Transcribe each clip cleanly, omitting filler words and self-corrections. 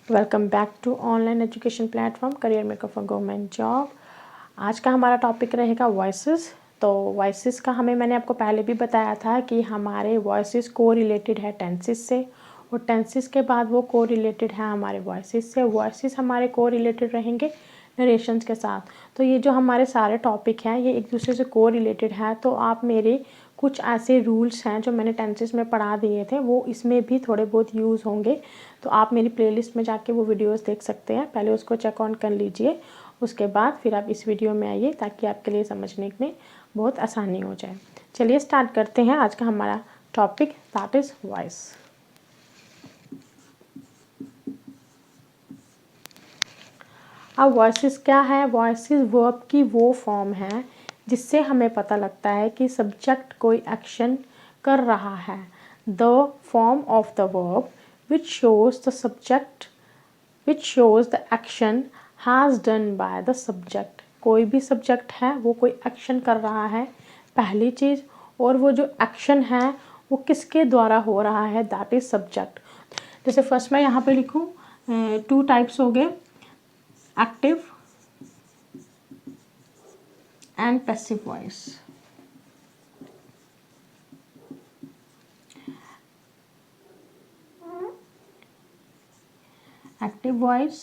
Welcome back to online education platform career maker for government job. आज का हमारा topic रहेगा वॉइसेस। तो वॉइसेस का मैंने आपको पहले भी बताया था कि हमारे वॉइसेस को रिलेटेड है टेंसेस से, और टेंसेस के बाद वो को रिलेटेड है हमारे वॉइसेस से। वॉइसेस हमारे को रिलेटेड रहेंगे नरेशंस के साथ। तो ये जो हमारे सारे टॉपिक हैं ये एक दूसरे से को रिलेटेड है। तो आप मेरे कुछ ऐसे रूल्स हैं जो मैंने टेंसेस में पढ़ा दिए थे, वो इसमें भी थोड़े बहुत यूज़ होंगे। तो आप मेरी प्लेलिस्ट में जाके वो वीडियोस देख सकते हैं। पहले उसको चेक ऑन कर लीजिए, उसके बाद फिर आप इस वीडियो में आइए ताकि आपके लिए समझने में बहुत आसानी हो जाए। चलिए स्टार्ट करते हैं आज का हमारा टॉपिक, दैट इज़ वॉइस। अब वॉइसेस क्या है? वॉइसेस वर्ब की वो फॉर्म है जिससे हमें पता लगता है कि सब्जेक्ट कोई एक्शन कर रहा है। The form of the verb which shows the subject, which shows the action has done by the subject। कोई भी सब्जेक्ट है वो कोई एक्शन कर रहा है, पहली चीज़, और वो जो एक्शन है वो किसके द्वारा हो रहा है, दैट इज सब्जेक्ट। जैसे फर्स्ट मैं यहाँ पे लिखूँ, टू टाइप्स हो गए, active and passive voice. Active voice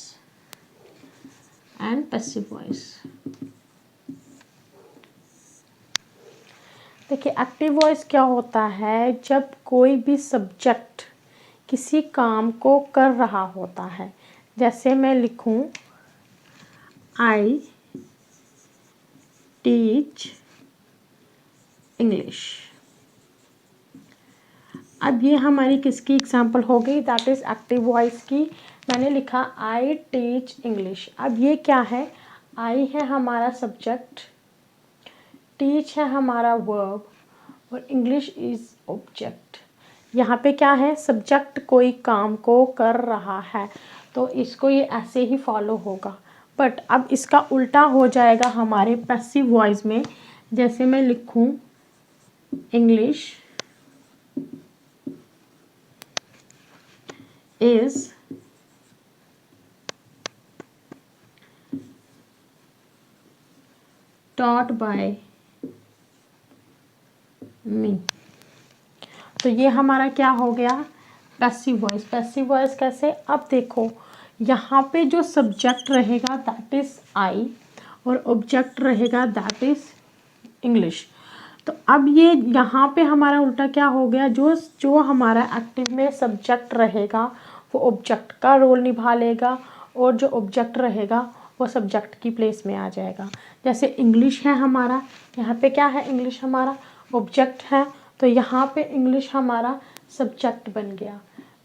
and passive voice. देखिए एक्टिव वॉइस क्या होता है? जब कोई भी सब्जेक्ट किसी काम को कर रहा होता है। जैसे मैं लिखूं, आई टीच इंग्लिश। अब ये हमारी किसकी एग्जाम्पल हो गई? दैट इज़ एक्टिव वॉइस की। मैंने लिखा आई टीच इंग्लिश। अब ये क्या है? आई है हमारा सब्जेक्ट, टीच है हमारा वर्ब, और इंग्लिश इज़ ऑब्जेक्ट। यहाँ पे क्या है? सब्जेक्ट कोई काम को कर रहा है, तो इसको ये ऐसे ही फॉलो होगा। बट अब इसका उल्टा हो जाएगा हमारे पैसिव वॉइस में। जैसे मैं लिखूं, इंग्लिश इज taught by मी। तो ये हमारा क्या हो गया? Passive voice. पैसिव वॉइस कैसे? अब देखो यहाँ पे जो सब्जेक्ट रहेगा दैट इज आई, और ऑब्जेक्ट रहेगा दैट इज इंग्लिश। तो अब ये यहाँ पे हमारा उल्टा क्या हो गया? जो हमारा एक्टिव में सब्जेक्ट रहेगा वो ऑब्जेक्ट का रोल निभा लेगा, और जो ऑब्जेक्ट रहेगा वो सब्जेक्ट की प्लेस में आ जाएगा। जैसे इंग्लिश है हमारा, यहाँ पे क्या है? इंग्लिश हमारा ऑब्जेक्ट है, तो यहाँ पे इंग्लिश हमारा सब्जेक्ट बन गया।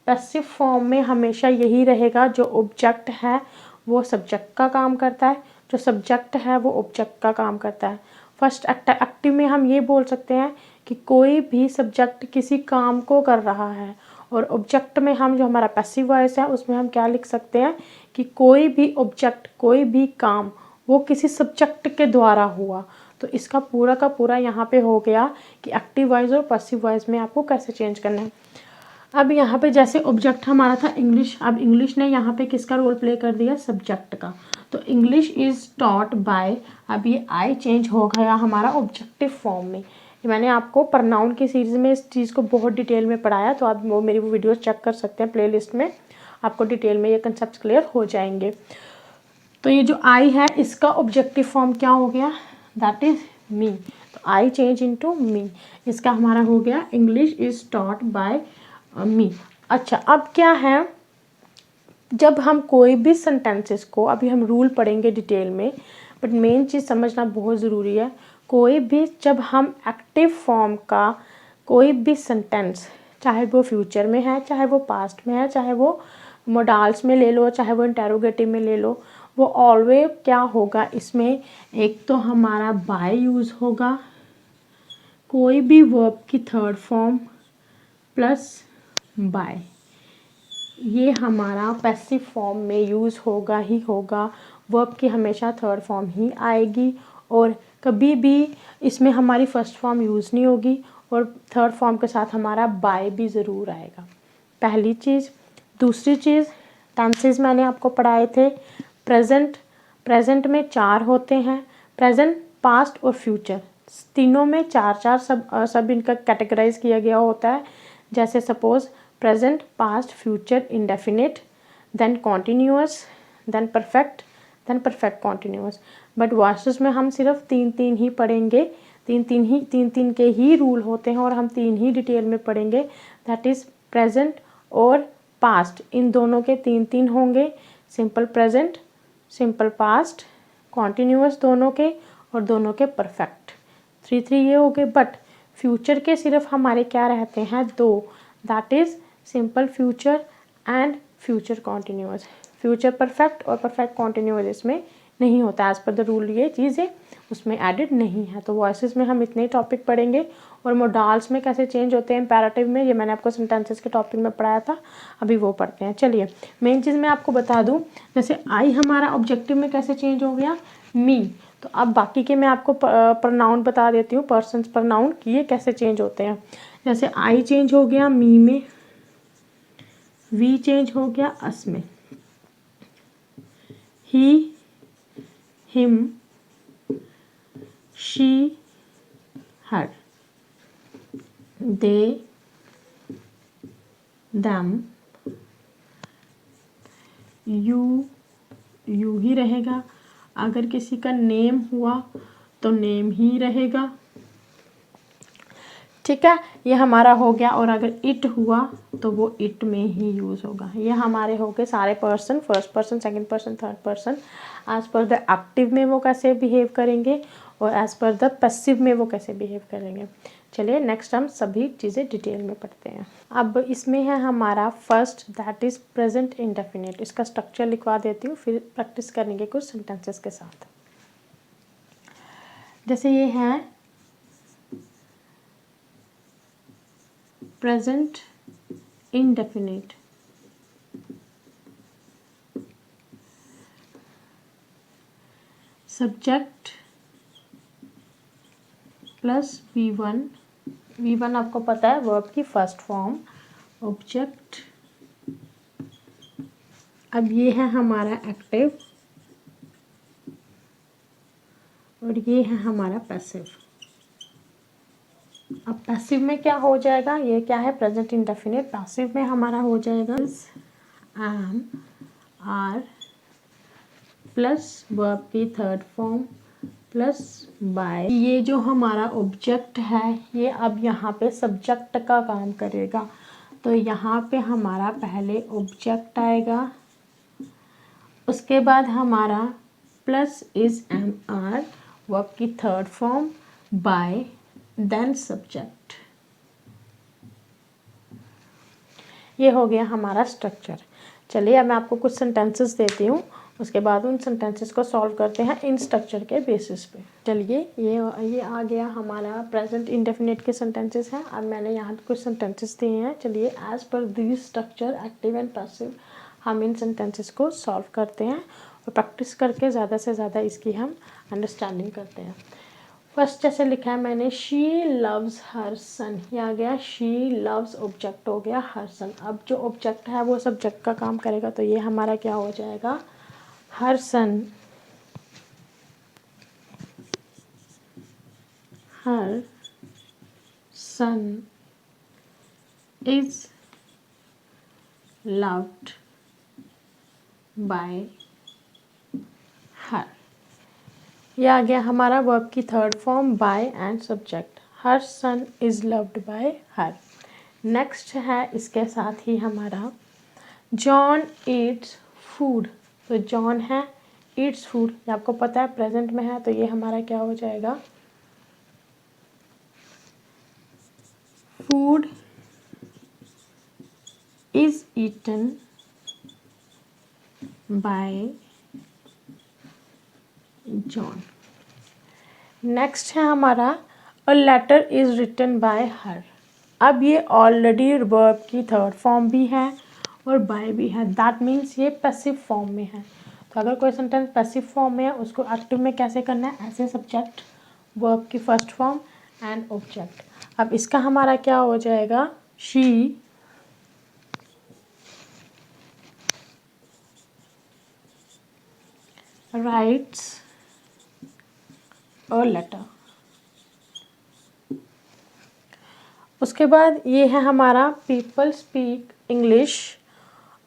पैसिव फॉर्म में हमेशा यही रहेगा, जो ऑब्जेक्ट है वो सब्जेक्ट का काम करता है, जो सब्जेक्ट है वो ऑब्जेक्ट का काम करता है। फर्स्ट एक्टिव में हम ये बोल सकते हैं कि कोई भी सब्जेक्ट किसी काम को कर रहा है, और ऑब्जेक्ट में हम जो हमारा पैसिव वॉइस है उसमें हम क्या लिख सकते हैं कि कोई भी ऑब्जेक्ट, कोई भी काम वो किसी सब्जेक्ट के द्वारा हुआ। तो इसका पूरा का पूरा यहाँ पे हो गया कि एक्टिव वॉइस और पैसिव वॉइस में आपको कैसे चेंज करना है। अब यहाँ पे जैसे ऑब्जेक्ट हमारा था इंग्लिश, अब इंग्लिश ने यहाँ पे किसका रोल प्ले कर दिया? सब्जेक्ट का। तो इंग्लिश इज़ टॉट बाय, अब ये आई चेंज हो गया हमारा ऑब्जेक्टिव फॉर्म में। मैंने आपको प्रनाउन की सीरीज़ में इस चीज़ को बहुत डिटेल में पढ़ाया, तो आप वो मेरी वो वीडियोस चेक कर सकते हैं प्लेलिस्ट में, आपको डिटेल में ये कंसेप्ट क्लियर हो जाएंगे। तो ये जो आई है इसका ऑब्जेक्टिव फॉर्म क्या हो गया? That is me. तो आई चेंज इनटू मी, इसका हमारा हो गया इंग्लिश इज़ टॉट बाय मी। अच्छा, अब क्या है? जब हम कोई भी सेंटेंसेस को, अभी हम रूल पढ़ेंगे डिटेल में, बट मेन चीज़ समझना बहुत ज़रूरी है। कोई भी, जब हम एक्टिव फॉर्म का कोई भी सेंटेंस, चाहे वो फ्यूचर में है, चाहे वो पास्ट में है, चाहे वो मोडाल्स में ले लो, चाहे वो इंटेरोगेटिव में ले लो, वो ऑलवेज क्या होगा? इसमें एक तो हमारा बाय यूज़ होगा, कोई भी वर्ब की थर्ड फॉर्म प्लस बाय, ये हमारा पैसिव फॉर्म में यूज़ होगा ही होगा। वर्ब की हमेशा थर्ड फॉर्म ही आएगी, और कभी भी इसमें हमारी फर्स्ट फॉर्म यूज़ नहीं होगी, और थर्ड फॉर्म के साथ हमारा बाय भी ज़रूर आएगा, पहली चीज़। दूसरी चीज़, टेंसेस मैंने आपको पढ़ाए थे। प्रेजेंट में 4 होते हैं, प्रेजेंट, पास्ट और फ्यूचर, तीनों में 4 सब इनका कैटेगराइज किया गया होता है। जैसे suppose present, past, future, indefinite, then continuous, then perfect continuous. But voices में हम सिर्फ 3 ही पढ़ेंगे, 3 के ही रूल होते हैं और हम 3 ही डिटेल में पढ़ेंगे। दैट इज़ प्रेजेंट और पास्ट, इन दोनों के 3 होंगे, simple present, simple past, continuous दोनों के, और दोनों के परफेक्ट, 3 ये हो गए। बट फ्यूचर के सिर्फ हमारे क्या रहते हैं 2, that is simple future and future continuous. Future perfect और परफेक्ट कॉन्टिन्यूअस इसमें नहीं होता, एज पर द रूल ये चीज़ें उसमें एडिड नहीं है। तो वॉइसेस में हम इतने टॉपिक पढ़ेंगे, और मोडाल्स में कैसे चेंज होते हैं, इम्पेरेटिव में ये मैंने आपको सेंटेंसेस के टॉपिक में पढ़ाया था, अभी वो पढ़ते हैं। चलिए मेन चीज़ मैं आपको बता दूं, जैसे आई हमारा ऑब्जेक्टिव में कैसे चेंज हो गया, मी। तो अब बाकी के मैं आपको प्रनाउन बता देती हूँ, पर्सन्स प्रनाउन कि ये कैसे चेंज होते हैं। जैसे आई चेंज हो गया मी में, वी चेंज हो गया अस में, he, him, she, her, they, them, you ही रहेगा। अगर किसी का नेम हुआ तो नेम ही रहेगा, ठीक है, ये हमारा हो गया। और अगर इट हुआ तो वो इट में ही यूज़ होगा। ये हमारे हो गए सारे person, first person, second person, third person. As पर द एक्टिव में वो कैसे बिहेव करेंगे और एज पर द पैसिव में वो कैसे बिहेव करेंगे। चलिए नेक्स्ट हम सभी चीज़ें डिटेल में पढ़ते हैं। अब इसमें है हमारा first, that is present indefinite. इसका स्ट्रक्चर लिखवा देती हूँ, फिर प्रैक्टिस करेंगे कुछ सेंटेंसेस के साथ। जैसे ये है present indefinite, subject plus V1 आपको पता है वर्ब की फर्स्ट फॉर्म, ऑब्जेक्ट। अब ये है हमारा एक्टिव और ये है हमारा पैसिव। अब पैसिव में क्या हो जाएगा, ये क्या है प्रेजेंट इंडेफिनिट, पैसिव में हमारा हो जाएगा एम, आर प्लस वर्ब की थर्ड फॉर्म प्लस बाय। ये जो हमारा ऑब्जेक्ट है ये अब यहाँ पे सब्जेक्ट का काम करेगा। तो यहाँ पे हमारा पहले ऑब्जेक्ट आएगा, उसके बाद हमारा plus is am are, verb की third form, by, then subject. ये हो गया हमारा स्ट्रक्चर। चलिए अब मैं आपको कुछ सेंटेंसेस देती हूँ, उसके बाद उन सेंटेंसेस को सॉल्व करते हैं इन स्ट्रक्चर के बेसिस पे। चलिए ये आ गया हमारा प्रेजेंट इंडेफिनिट के सेंटेंसेस हैं। अब मैंने यहाँ कुछ सेंटेंसेस दिए हैं। चलिए as per this structure active and passive हम इन सेंटेंसेस को सॉल्व करते हैं और प्रैक्टिस करके ज़्यादा से ज़्यादा इसकी हम अंडरस्टैंडिंग करते हैं। फर्स्ट जैसे लिखा है मैंने, शी लव्स हर सन, ये आ गया शी लव्स, ऑब्जेक्ट हो गया हर सन। अब जो ऑब्जेक्ट है वो सब्जेक्ट का काम करेगा, तो ये हमारा क्या हो जाएगा, her son, her son is loved by her. ये आ गया हमारा वर्ब की third form, by and subject, her son is loved by her. Next है इसके साथ ही हमारा जॉन ईट्स फूड। तो जॉन है, ईट्स फूड, ये आपको पता है प्रेजेंट में है, तो ये हमारा क्या हो जाएगा, food is eaten by John. Next है हमारा a letter is written by her. अब ये ऑलरेडी वर्ब की थर्ड फॉर्म भी है और बाय भी है, दैट मीन्स ये पैसिव फॉर्म में है। तो अगर कोई सेंटेंस पैसिव फॉर्म में है उसको एक्टिव में कैसे करना है, ऐसे सब्जेक्ट, वर्ब की फर्स्ट फॉर्म एंड ऑब्जेक्ट। अब इसका हमारा क्या हो जाएगा, शी राइट्स अ लेटर। उसके बाद ये है हमारा people speak English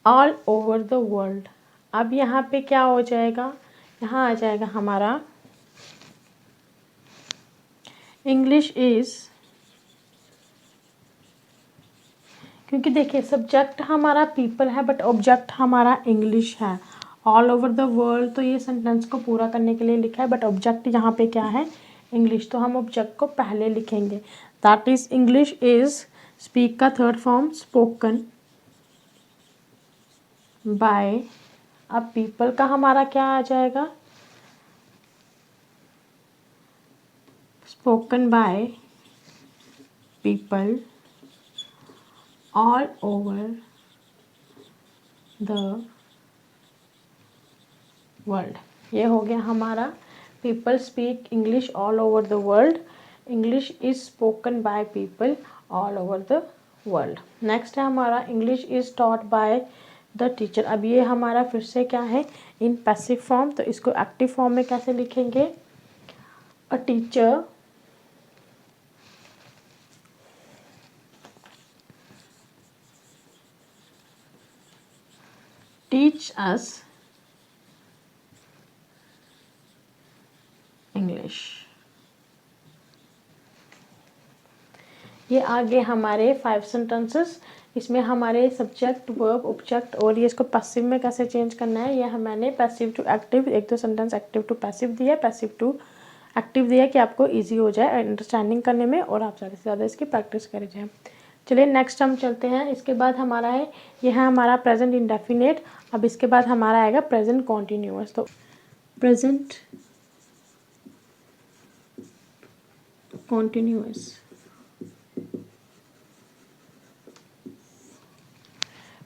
all over the world. अब यहाँ पे क्या हो जाएगा, यहाँ आ जाएगा हमारा इंग्लिश इज़, क्योंकि देखिए सब्जेक्ट हमारा पीपल है बट ऑब्जेक्ट हमारा इंग्लिश है। ऑल ओवर द वर्ल्ड तो ये सेंटेंस को पूरा करने के लिए लिखा है, बट ऑब्जेक्ट यहाँ पे क्या है, इंग्लिश। तो हम ऑब्जेक्ट को पहले लिखेंगे, that is English is, speak का थर्ड फॉर्म स्पोकन बाय। अब पीपल का हमारा क्या आ जाएगा, spoken by people all over the world. ये हो गया हमारा people speak English all over the world, English is spoken by people all over the world. Next है हमारा English is taught by the teacher. अब ये हमारा फिर से क्या है, इन पैसिव फॉर्म, तो इसको एक्टिव फॉर्म में कैसे लिखेंगे, a teacher teach us English. ये आगे हमारे 5 सेंटेंसेस, इसमें हमारे सब्जेक्ट वर्ब ऑब्जेक्ट और ये इसको पैसिव में कैसे चेंज करना है, ये मैंने पैसिव टू एक्टिव, एक दो सेंटेंस एक्टिव टू पैसिव दिया, पैसिव टू एक्टिव दिया कि आपको इजी हो जाए अंडरस्टैंडिंग करने में और आप ज़्यादा से ज़्यादा इसकी प्रैक्टिस करें जाए। चलिए नेक्स्ट हम चलते हैं। इसके बाद हमारा है, यह है हमारा प्रेजेंट इंडेफिनेट। अब इसके बाद हमारा आएगा प्रेजेंट कॉन्टिन्यूअस। तो प्रेजेंट कॉन्टिन्यूअस,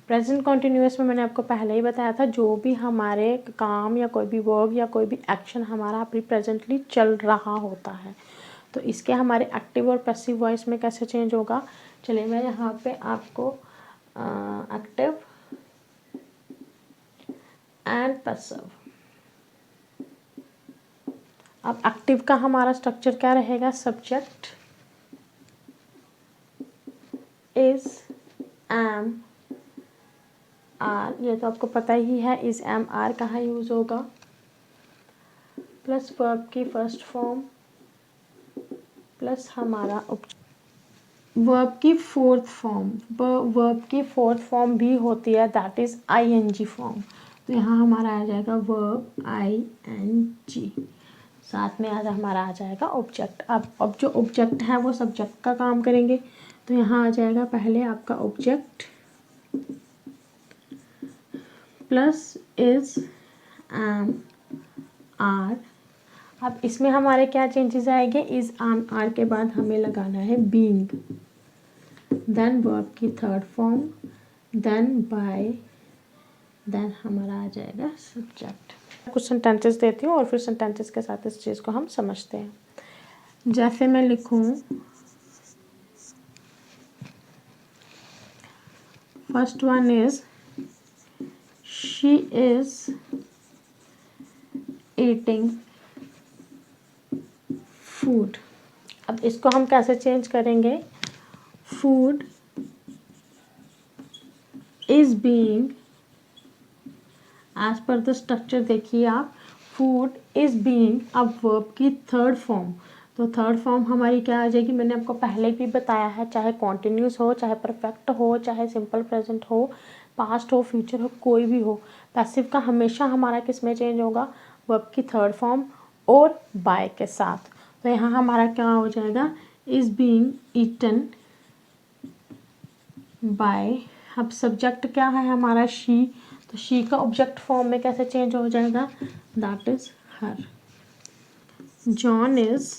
प्रेजेंट कॉन्टिन्यूअस में मैंने आपको पहले ही बताया था, जो भी हमारे काम या कोई भी वर्ब या कोई भी एक्शन हमारा अभी प्रेजेंटली चल रहा होता है, तो इसके हमारे एक्टिव और पैसिव वॉइस में कैसे चेंज होगा। चलिए मैं यहाँ पे आपको एक्टिव एंड पैसिव। अब एक्टिव का हमारा स्ट्रक्चर क्या रहेगा, सब्जेक्ट इज एम आर, ये तो आपको पता ही है, इज एम आर कहाँ यूज होगा, प्लस वर्ब की फर्स्ट फॉर्म प्लस हमारा वर्ब की फोर्थ फॉर्म, वर्ब की फोर्थ फॉर्म भी होती है, दैट इज आईएनजी फॉर्म। तो यहाँ हमारा आ जाएगा वर्ब आईएनजी, साथ में आज हमारा आ जाएगा ऑब्जेक्ट। अब जो ऑब्जेक्ट है वो सब्जेक्ट का काम करेंगे, तो यहाँ आ जाएगा पहले आपका object plus is am are. अब इसमें हमारे क्या चेंजेस आएंगे, इज एम आर के बाद हमें लगाना है बीइंग, देन वर्ब की third form, then by, then हमारा आ जाएगा सब्जेक्ट। कुछ सेंटेंसेस देती हूँ और फिर सेंटेंसेस के साथ इस चीज़ को हम समझते हैं। जैसे मैं लिखूँ, first one is she is eating food. अब इसको हम कैसे चेंज करेंगे, फूड इज बीइंग, एज पर द स्ट्रक्चर देखिए आप, फूड इज बीइंग, अब वर्ब की थर्ड फॉर्म, तो थर्ड फॉर्म हमारी क्या आ जाएगी, मैंने आपको पहले भी बताया है, चाहे कॉन्टिन्यूस हो, चाहे परफेक्ट हो, चाहे सिंपल प्रेजेंट हो, पास्ट हो, फ्यूचर हो, कोई भी हो, पैसिव का हमेशा हमारा किस में चेंज होगा, वर्ब की थर्ड फॉर्म और बाय के साथ। तो यहाँ हमारा क्या हो जाएगा, इज बीइंग ईटन बाय। अब सब्जेक्ट क्या है हमारा, शी, तो शी का ऑब्जेक्ट फॉर्म में कैसे चेंज हो जाएगा, that is her. John is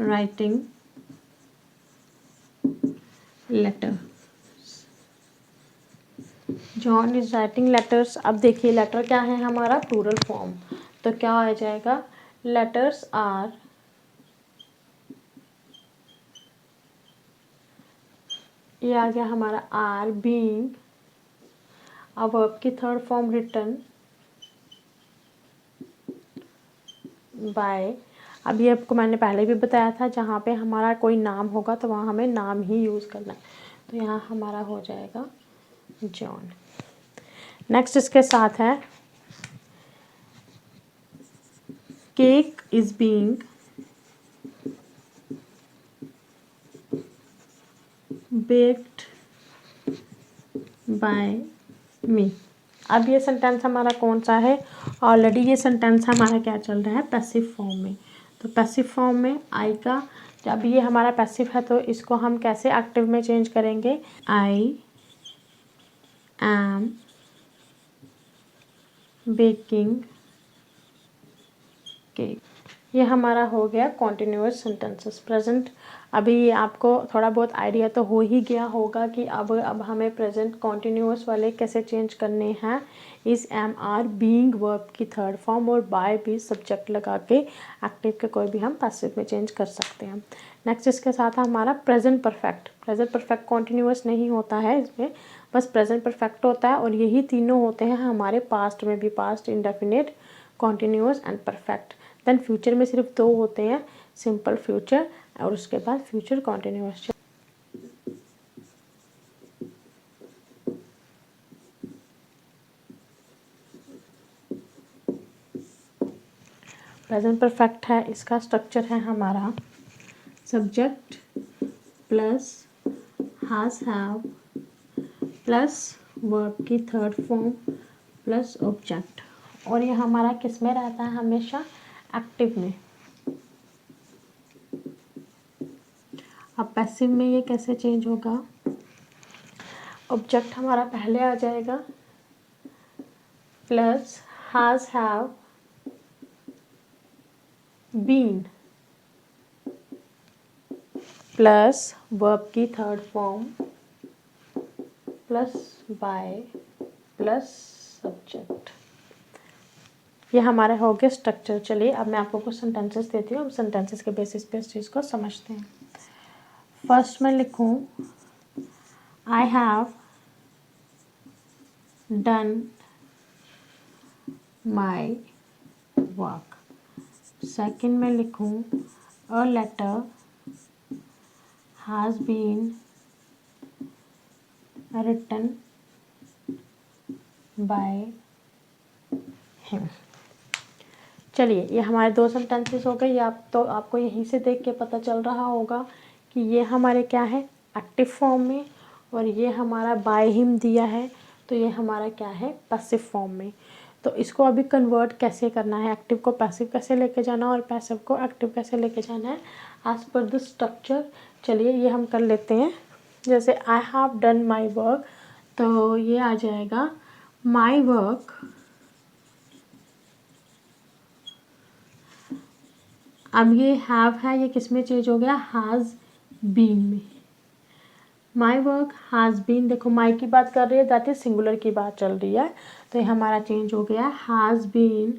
writing letter, John is writing letters. अब देखिए लेटर क्या है हमारा, प्लूरल फॉर्म, तो क्या आ जाएगा, लेटर्स आर, ये आ गया हमारा आर बीइंग, अब वर्ब की थर्ड फॉर्म रिटन, बाय। अब ये आपको मैंने पहले भी बताया था, जहाँ पे हमारा कोई नाम होगा तो वहाँ हमें नाम ही यूज़ करना है। तो यहाँ हमारा हो जाएगा जॉन। नेक्स्ट इसके साथ है cake is being baked by me. अब ये सेंटेंस हमारा कौन सा है? ऑलरेडी ये सेंटेंस हमारा क्या चल रहा है? पैसिव फॉर्म में। तो पैसिव फॉर्म में आई का, जब ये हमारा पैसिव है तो इसको हम कैसे एक्टिव में चेंज करेंगे? I am baking cake. ये हमारा हो गया कॉन्टिन्यूअस सेंटेंसेस। प्रेजेंट, अभी ये आपको थोड़ा बहुत आइडिया तो हो ही गया होगा कि अब हमें प्रेजेंट कॉन्टिन्यूअस वाले कैसे चेंज करने हैं। इस एम आर बीइंग वर्ब की थर्ड फॉर्म और बाय भी सब्जेक्ट लगा के एक्टिव के कोई भी हम पैसिव में चेंज कर सकते हैं। नेक्स्ट इसके साथ है हमारा present perfect. Present perfect continuous नहीं होता है, इसमें बस प्रेजेंट परफेक्ट होता है, और यही तीनों होते हैं हमारे पास्ट में भी, past indefinite, continuous and perfect. Then future में सिर्फ दो होते हैं, सिंपल फ्यूचर और उसके बाद फ्यूचर कॉन्टिन्यूअस। प्रेजेंट परफेक्ट है, इसका स्ट्रक्चर है हमारा subject plus has have plus verb की थर्ड फॉर्म प्लस ऑब्जेक्ट, और ये हमारा किस में रहता है? हमेशा एक्टिव में। अब पैसिव में ये कैसे चेंज होगा? ऑब्जेक्ट हमारा पहले आ जाएगा plus has have been plus verb की third form plus by plus subject. ये हमारे हो गए स्ट्रक्चर। चलिए अब मैं आपको कुछ सेंटेंसेस देती हूँ, अब सेंटेंसेस के बेसिस पे इस चीज़ को समझते हैं। फर्स्ट मैं लिखूँ I have done my work. Second में लिखूँ a letter has been written by him. चलिए ये हमारे दो सेंटेंसेस हो गए। ये आपको यहीं से देख के पता चल रहा होगा कि ये हमारे क्या है? एक्टिव फॉर्म में, और ये हमारा बाय हिम दिया है तो ये हमारा क्या है? पैसिव फॉर्म में। तो इसको अभी कन्वर्ट कैसे करना है, एक्टिव को पैसिव कैसे लेके जाना और पैसिव को एक्टिव कैसे लेके जाना है एज पर द स्ट्रक्चर। चलिए ये हम कर लेते हैं। जैसे आई हैव डन माई वर्क, तो ये आ जाएगा माई वर्क अब ये हैव है, ये किस में चेंज हो गया? हैज़ बीन में। माई वर्क हैज़ बीन, देखो माई की बात कर रही है, दैट इज सिंगुलर की बात चल रही है, तो ये हमारा चेंज हो गया has been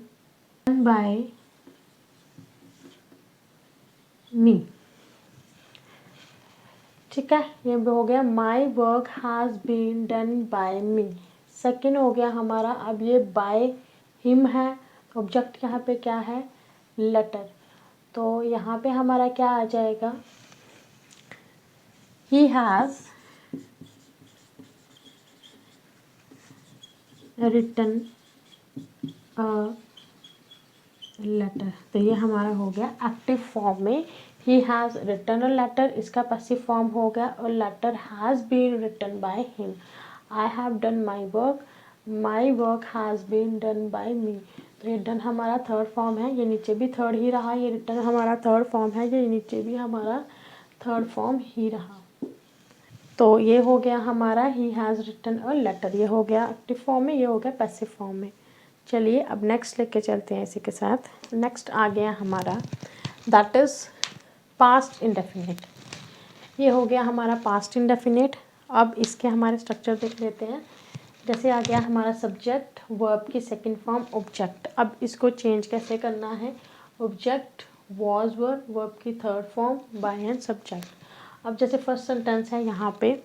done by me. ठीक है, ये हो गया my work has been done by me. Second हो गया हमारा, अब ये बाय हिम है, ऑब्जेक्ट यहाँ पे क्या है? लेटर। तो यहाँ पे हमारा क्या आ जाएगा? He has written a letter. तो ये हमारा हो गया एक्टिव फॉर्म में he has written a letter, इसका पैसिव फॉर्म हो गया और letter has been written by him. I have done my work has been done by me. तो ये डन हमारा थर्ड फॉर्म है, ये नीचे भी थर्ड ही रहा, ये रिटन हमारा थर्ड फॉर्म है, ये नीचे भी हमारा थर्ड फॉर्म ही रहा। तो ये हो गया हमारा he has written a letter, ये हो गया एक्टिव फॉर्म में, ये हो गया पैसिव फॉर्म में। चलिए अब नेक्स्ट लेके चलते हैं इसी के साथ। नेक्स्ट आ गया हमारा दैट इज़ पास्ट इंडेफिनिट। ये हो गया हमारा पास्ट इंडेफिनिट। अब इसके हमारे स्ट्रक्चर देख लेते हैं। जैसे आ गया हमारा सब्जेक्ट, वर्ब की सेकंड फॉर्म ऑब्जेक्ट। अब इसको चेंज कैसे करना है? ऑब्जेक्ट वॉज वर, वर्ब की third form by and subject. अब जैसे फर्स्ट सेंटेंस है यहाँ पे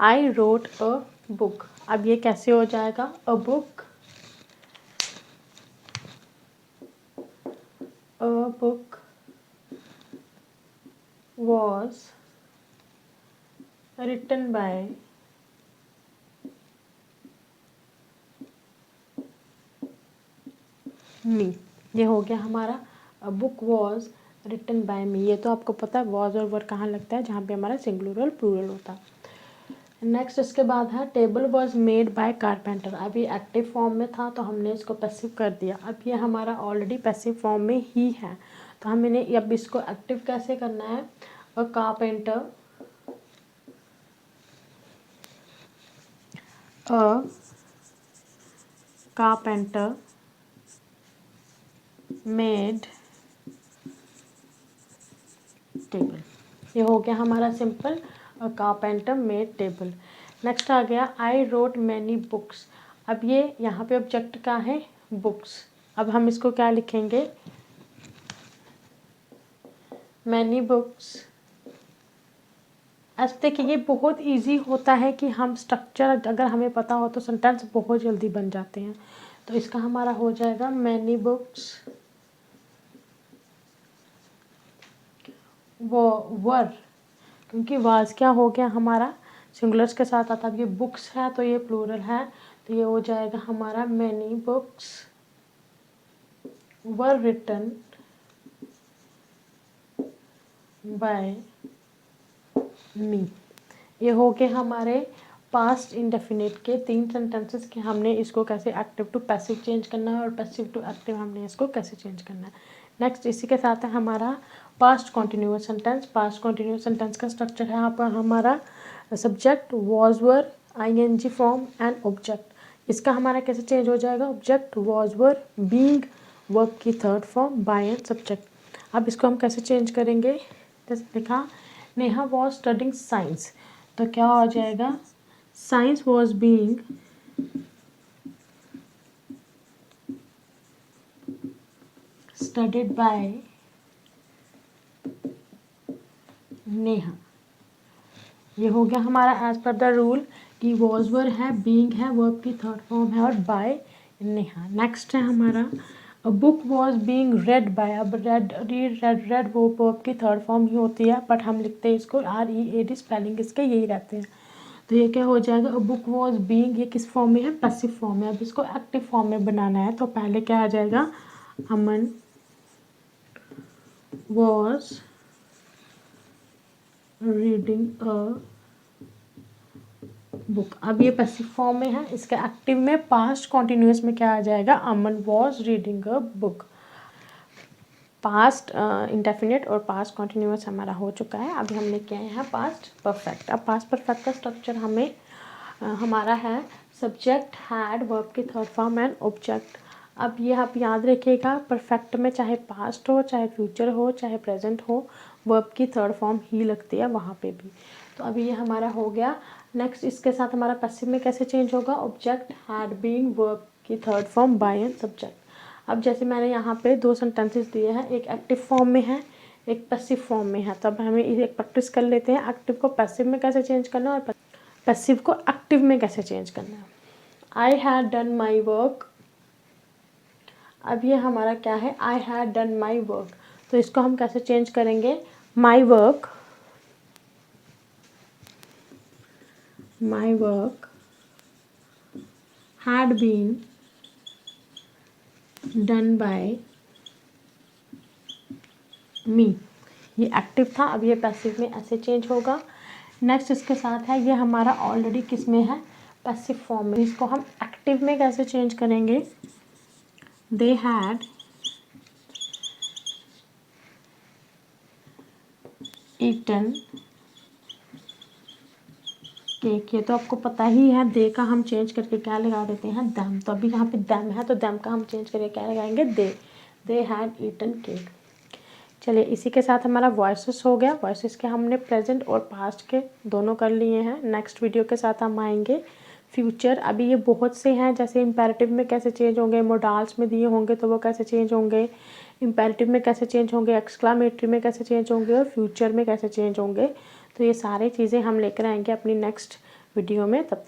आई रोट अ बुक, अब ये कैसे हो जाएगा? A book a book was written by me. ये हो गया हमारा a book was written by me. ये तो आपको पता है वॉज और वर कहाँ लगता है, जहाँ पे हमारा सिंगुलर और प्लूरल होता है। नेक्स्ट इसके बाद है table was made by carpenter. अब ये एक्टिव फॉर्म में था तो हमने इसको पैसिव कर दिया। अब ये हमारा ऑलरेडी पैसिव फॉर्म में ही है तो हमने अब इसको एक्टिव कैसे करना है। A carpenter made table. ये हो गया हमारा simple carpenter made table. Next आ गया आई रोट मैनी बुक्स। अब ये यहाँ पे ऑब्जेक्ट का है बुक्स। अब हम इसको क्या लिखेंगे, मैनी बुक्स। अब देखिए ये बहुत इजी होता है कि हम स्ट्रक्चर अगर हमें पता हो तो सेंटेंस बहुत जल्दी बन जाते हैं। तो इसका हमारा हो जाएगा मैनी बुक्स वो वर, क्योंकि वाज क्या हो गया हमारा सिंगुलर्स के साथ आता है। अब ये बुक्स है तो ये प्लूरल है तो ये हो जाएगा हमारा many books were written by me. ये हो गए हमारे पास्ट इंडेफिनिट के 3 सेंटेंसेस के हमने इसको कैसे एक्टिव टू पैसिव चेंज करना है और पैसिव टू एक्टिव हमने इसको कैसे चेंज करना है। नेक्स्ट इसी के साथ है हमारा past continuous sentence. Past continuous sentence का स्ट्रक्चर है यहाँ पर हमारा subject was were I N G form and object. इसका हमारा कैसे चेंज हो जाएगा, object was were being verb की third form by and subject. अब इसको हम कैसे चेंज करेंगे, जैसे लिखा नेहा वॉज स्टडिंग साइंस तो क्या हो जाएगा science was being studied by Neha. ये हो गया हमारा एज पर द रूल कि वॉज वर है, बीइंग है, वर्ब की थर्ड फॉर्म है और बाय नेहा। नेक्स्ट है हमारा book was being read by. अब रेड रेड वो वर्ब की थर्ड फॉर्म ही होती है बट हम लिखते हैं इसको READ, स्पेलिंग इसके यही रहते हैं। तो ये क्या हो जाएगा बुक वॉज बीइंग, ये किस फॉर्म में है, पैसिव फॉर्म में। अब इसको एक्टिव फॉर्म में बनाना है तो पहले क्या आ जाएगा Aman was reading a book. अब ये पैसिव फॉर्म में है, इसके एक्टिव में पास्ट कॉन्टिन्यूअस में क्या आ जाएगा Aman was reading a book. Past indefinite और पास्ट कॉन्टिन्यूअस हमारा हो चुका है। अभी हम लेके आए हैं पास्ट परफेक्ट। अब पास्ट परफेक्ट का स्ट्रक्चर हमें हमारा है सब्जेक्ट हैड वर्ब की थर्ड फॉर्म एंड ऑब्जेक्ट। अब ये आप याद रखिएगा परफेक्ट में चाहे पास्ट हो चाहे फ्यूचर हो चाहे प्रेजेंट हो वर्ब की थर्ड फॉर्म ही लगती है वहाँ पे भी। तो अभी ये हमारा हो गया। नेक्स्ट इसके साथ हमारा पैसिव में कैसे चेंज होगा, ऑब्जेक्ट हैड बीन वर्ब की third form by and subject. अब जैसे मैंने यहाँ पे 2 सेंटेंसेस दिए हैं, एक एक्टिव फॉर्म में है एक पैसिव फॉर्म में है। तब हमें एक प्रैक्टिस कर लेते हैं एक्टिव को पैसिव में कैसे चेंज करना है और पैसिव को एक्टिव में कैसे चेंज करना है। I had done my work. अब ये हमारा क्या है I had done my work, तो इसको हम कैसे चेंज करेंगे, my work had been done by me. ये एक्टिव था, अब ये पैसिव में ऐसे चेंज होगा। नेक्स्ट इसके साथ है ये हमारा ऑलरेडी किस में है पैसिव फॉर्म में, इसको हम एक्टिव में कैसे चेंज करेंगे, दे हैड ईटन केक। ये तो आपको पता ही है, दे का हम चेंज करके क्या लगा देते हैं दैम। तो अभी यहाँ पे दैम है तो दैम का हम चेंज करके क्या लगाएंगे दे हैड ईटन केक। चलिए इसी के साथ हमारा वॉइसेस हो गया। वॉइसेस के हमने प्रेजेंट और पास्ट के दोनों कर लिए हैं। नेक्स्ट वीडियो के साथ हम आएंगे फ्यूचर। अभी ये बहुत से हैं, जैसे इम्पेरेटिव में कैसे चेंज होंगे, मोडाल्स में दिए होंगे तो वो कैसे चेंज होंगे, इम्पेरेटिव में कैसे चेंज होंगे, एक्सक्लामेटरी में कैसे चेंज होंगे और फ्यूचर में कैसे चेंज होंगे। तो ये सारी चीज़ें हम लेकर आएंगे अपनी नेक्स्ट वीडियो में। तब तक